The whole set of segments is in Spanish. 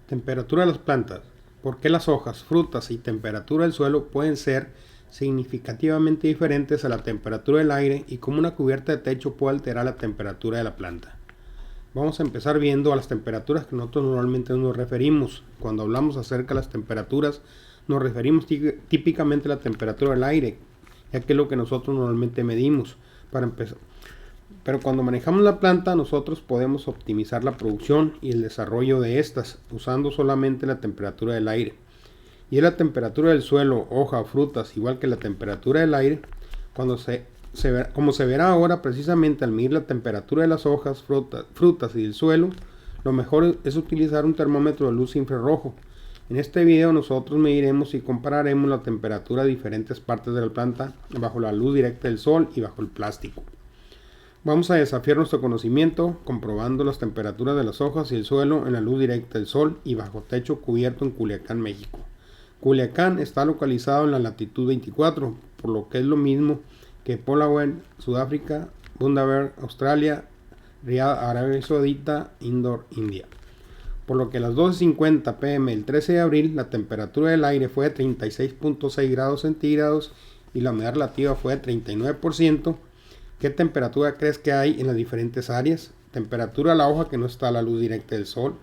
Temperatura de las plantas. ¿Por qué las hojas, frutas y temperatura del suelo pueden ser significativamente diferentes a la temperatura del aire y cómo una cubierta de techo puede alterar la temperatura de la planta? Vamos a empezar viendo a las temperaturas que nosotros normalmente nos referimos. Cuando hablamos acerca de las temperaturas, nos referimos típicamente a la temperatura del aire, ya que es lo que nosotros normalmente medimos. Para empezar, pero cuando manejamos la planta, nosotros podemos optimizar la producción y el desarrollo de estas usando solamente la temperatura del aire. Y es la temperatura del suelo, hoja o frutas, igual que la temperatura del aire, como se verá ahora precisamente al medir la temperatura de las hojas, frutas y del suelo, lo mejor es utilizar un termómetro de luz infrarrojo. En este video nosotros mediremos y compararemos la temperatura de diferentes partes de la planta bajo la luz directa del sol y bajo el plástico. Vamos a desafiar nuestro conocimiento comprobando las temperaturas de las hojas y el suelo en la luz directa del sol y bajo techo cubierto en Culiacán, México. Culiacán está localizado en la latitud 24, por lo que es lo mismo que Palawan, Sudáfrica, Bundaberg, Australia, Riyadh, Arabia Saudita, Indore, India. Por lo que a las 12:50 pm el 13 de abril la temperatura del aire fue de 36.6 grados centígrados y la humedad relativa fue de 39%. ¿Qué temperatura crees que hay en las diferentes áreas? Temperatura de la hoja que no está a la luz directa del sol.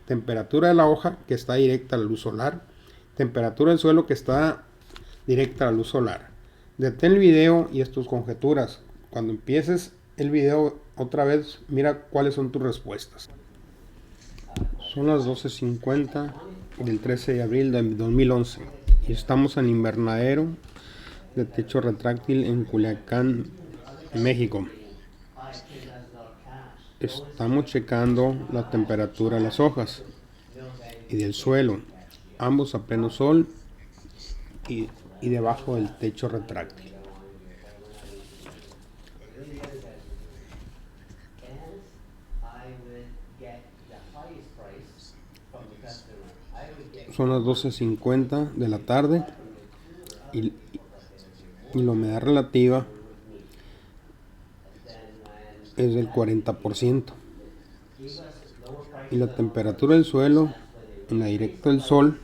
Temperatura de la hoja que está directa a la luz solar. Temperatura del suelo que está directa a la luz solar. Detén el video y tus conjeturas. Cuando empieces el video otra vez, mira cuáles son tus respuestas. Son las 12:50 del 13 de abril de 2011 y estamos en invernadero de techo retráctil en Culiacán, México. Estamos checando la temperatura de las hojas y del suelo, ambos a pleno sol y debajo del techo retráctil. Son las 12:50 de la tarde y la humedad relativa es del 40% y la temperatura del suelo en la directa del sol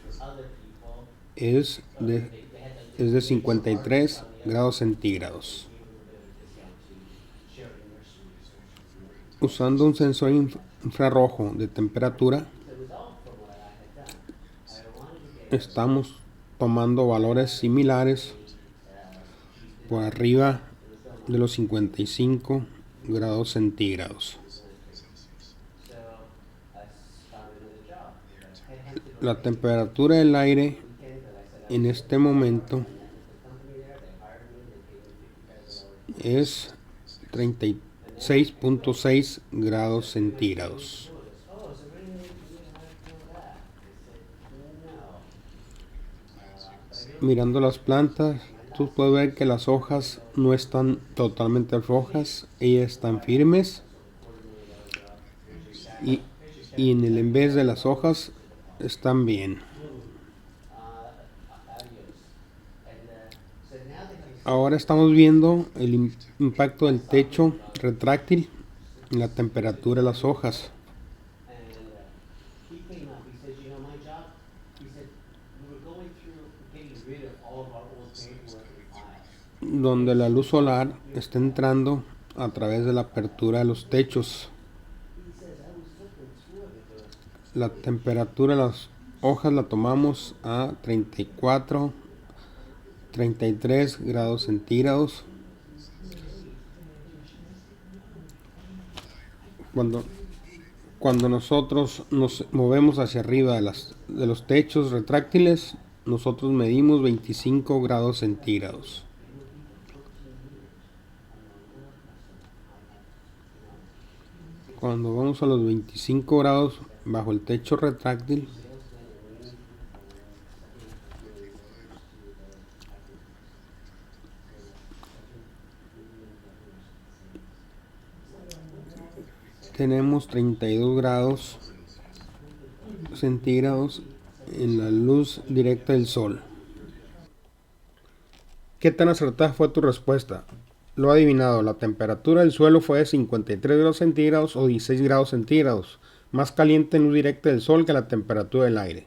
es de 53 grados centígrados. Usando un sensor infrarrojo de temperatura estamos tomando valores similares por arriba de los 55 grados centígrados. La temperatura del aire en este momento es 36.6 grados centígrados. Mirando las plantas, tú puedes ver que las hojas no están totalmente rojas, ellas están firmes y en vez de las hojas están bien. Ahora estamos viendo el impacto del techo retráctil en la temperatura de las hojas. Donde la luz solar está entrando a través de la apertura de los techos. La temperatura de las hojas la tomamos a 33 grados centígrados. Cuando nosotros nos movemos hacia arriba de los techos retráctiles, nosotros medimos 25 grados centígrados. Cuando vamos a los 25 grados bajo el techo retráctil, tenemos 32 grados centígrados en la luz directa del sol. ¿Qué tan acertada fue tu respuesta? Lo he adivinado, la temperatura del suelo fue de 53 grados centígrados o 16 grados centígrados. más caliente en luz directa del sol que la temperatura del aire.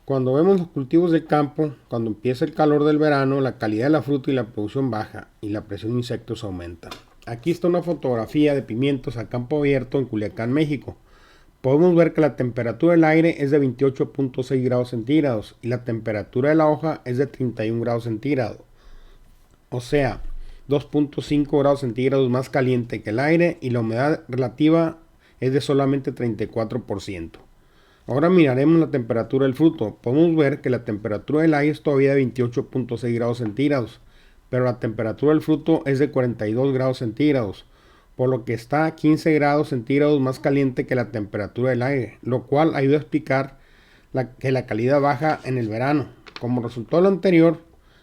Cuando vemos los cultivos del campo, cuando empieza el calor del verano, la calidad de la fruta y la producción baja y la presión de insectos aumenta. Aquí está una fotografía de pimientos a campo abierto en Culiacán, México. Podemos ver que la temperatura del aire es de 28.6 grados centígrados y la temperatura de la hoja es de 31 grados centígrados. O sea, 2.5 grados centígrados más caliente que el aire y la humedad relativa es de solamente 34%. Ahora miraremos la temperatura del fruto. Podemos ver que la temperatura del aire es todavía de 28.6 grados centígrados, pero la temperatura del fruto es de 42 grados centígrados, por lo que está a 15 grados centígrados más caliente que la temperatura del aire, lo cual ayuda a explicar que la calidad baja en el verano. Como resultado de lo anterior,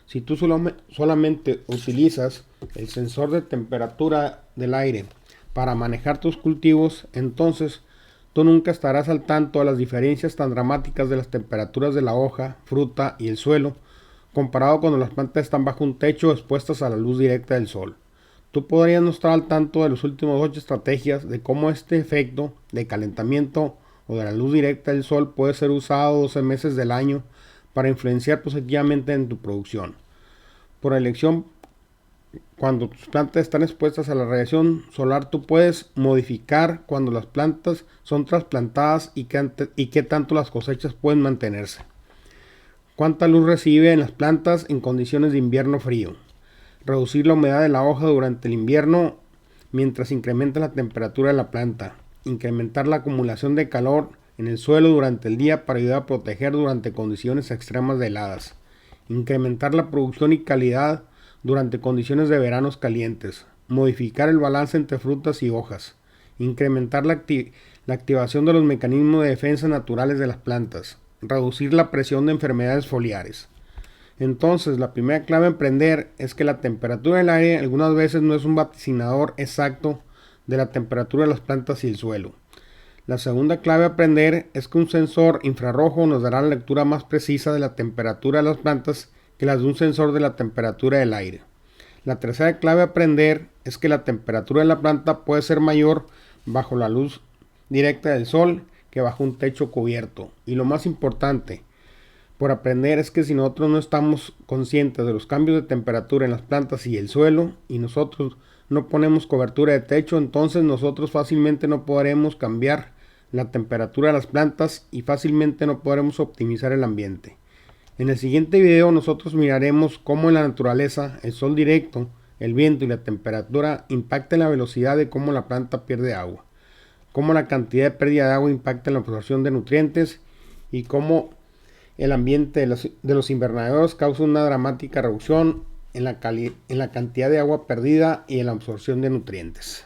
si tú solamente utilizas el sensor de temperatura del aire para manejar tus cultivos, entonces tú nunca estarás al tanto de las diferencias tan dramáticas de las temperaturas de la hoja, fruta y el suelo, comparado cuando las plantas están bajo un techo expuestas a la luz directa del sol. Tú podrías no estar al tanto de las últimas 8 estrategias de cómo este efecto de calentamiento o de la luz directa del sol puede ser usado 12 meses del año para influenciar positivamente en tu producción. Por elección, cuando tus plantas están expuestas a la radiación solar, tú puedes modificar cuando las plantas son trasplantadas y qué tanto las cosechas pueden mantenerse. Cuánta luz recibe en las plantas en condiciones de invierno frío. Reducir la humedad de la hoja durante el invierno mientras incrementa la temperatura de la planta. Incrementar la acumulación de calor en el suelo durante el día para ayudar a proteger durante condiciones extremas de heladas. Incrementar la producción y calidad durante condiciones de veranos calientes. Modificar el balance entre frutas y hojas. Incrementar la activación de los mecanismos de defensa naturales de las plantas. Reducir la presión de enfermedades foliares. Entonces, la primera clave a emprender es que la temperatura del aire algunas veces no es un vaticinador exacto de la temperatura de las plantas y el suelo. La segunda clave a aprender es que un sensor infrarrojo nos dará la lectura más precisa de la temperatura de las plantas que las de un sensor de la temperatura del aire. La tercera clave a aprender es que la temperatura de la planta puede ser mayor bajo la luz directa del sol que bajo un techo cubierto. Y lo más importante por aprender es que si nosotros no estamos conscientes de los cambios de temperatura en las plantas y el suelo y nosotros no ponemos cobertura de techo, entonces nosotros fácilmente no podremos cambiar la temperatura de las plantas y fácilmente no podremos optimizar el ambiente. En el siguiente video nosotros miraremos cómo en la naturaleza el sol directo, el viento y la temperatura impactan la velocidad de cómo la planta pierde agua, cómo la cantidad de pérdida de agua impacta en la absorción de nutrientes y cómo el ambiente de los invernaderos causa una dramática reducción en la cantidad de agua perdida y en la absorción de nutrientes.